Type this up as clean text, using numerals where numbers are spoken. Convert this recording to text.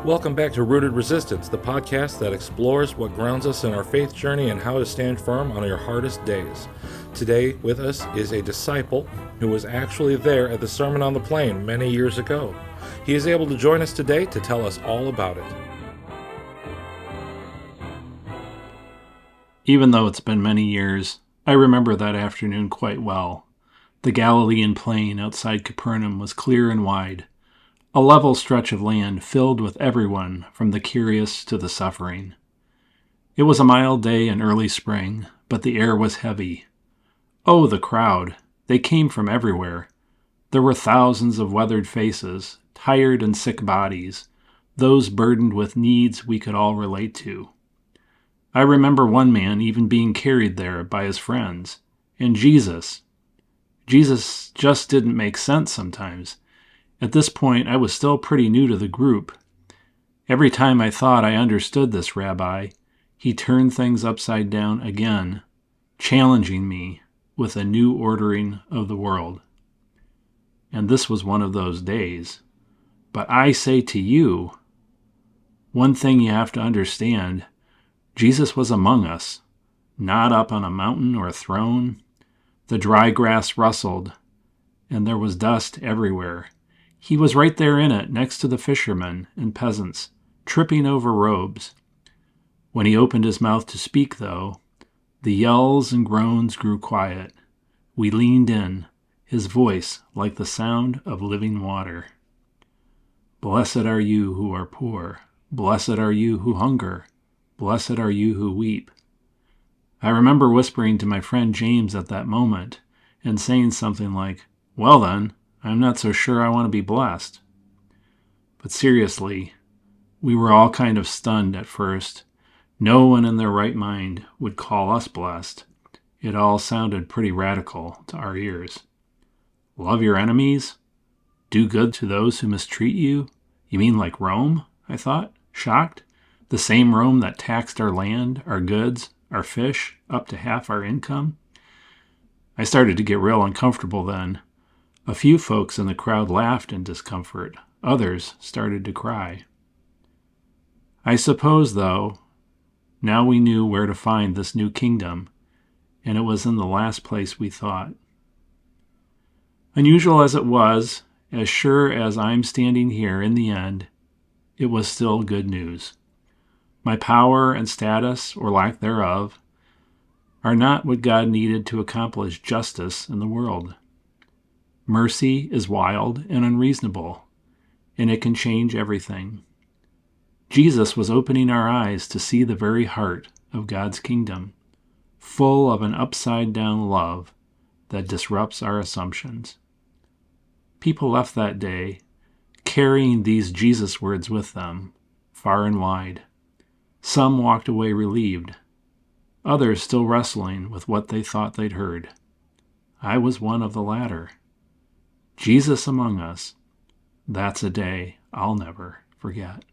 Welcome back to Rooted Resistance, the podcast that explores what grounds us in our faith journey and how to stand firm on your hardest days. Today with us is a disciple who was actually there at the Sermon on the Plain many years ago. He is able to join us today to tell us all about it. Even though it's been many years, I remember that afternoon quite well. The Galilean plain outside Capernaum was clear and wide, a level stretch of land filled with everyone from the curious to the suffering. It was a mild day in early spring, but the air was heavy. Oh, the crowd! They came from everywhere. There were thousands of weathered faces, tired and sick bodies, those burdened with needs we could all relate to. I remember one man even being carried there by his friends. And Jesus just didn't make sense sometimes. At this point, I was still pretty new to the group. Every time I thought I understood this rabbi, he turned things upside down again, challenging me with a new ordering of the world. And this was one of those days. But I say to you, one thing you have to understand, Jesus was among us, not up on a mountain or a throne. The dry grass rustled, and there was dust everywhere. He was right there in it, next to the fishermen and peasants, tripping over robes. When he opened his mouth to speak, though, the yells and groans grew quiet. We leaned in, his voice like the sound of living water. Blessed are you who are poor. Blessed are you who hunger. Blessed are you who weep. I remember whispering to my friend James at that moment and saying something like, well then, I'm not so sure I want to be blessed. But seriously, we were all kind of stunned at first. No one in their right mind would call us blessed. It all sounded pretty radical to our ears. Love your enemies? Do good to those who mistreat you? You mean like Rome? I thought, shocked. The same Rome that taxed our land, our goods, our fish, up to half our income? I started to get real uncomfortable then. A few folks in the crowd laughed in discomfort. Others started to cry. I suppose, though, now we knew where to find this new kingdom, and it was in the last place we thought. Unusual as it was, as sure as I'm standing here in the end, it was still good news. My power and status, or lack thereof, are not what God needed to accomplish justice in the world. Mercy is wild and unreasonable, and it can change everything. Jesus was opening our eyes to see the very heart of God's kingdom, full of an upside-down love that disrupts our assumptions. People left that day carrying these Jesus words with them, far and wide. Some walked away relieved, others still wrestling with what they thought they'd heard. I was one of the latter. Jesus among us, that's a day I'll never forget.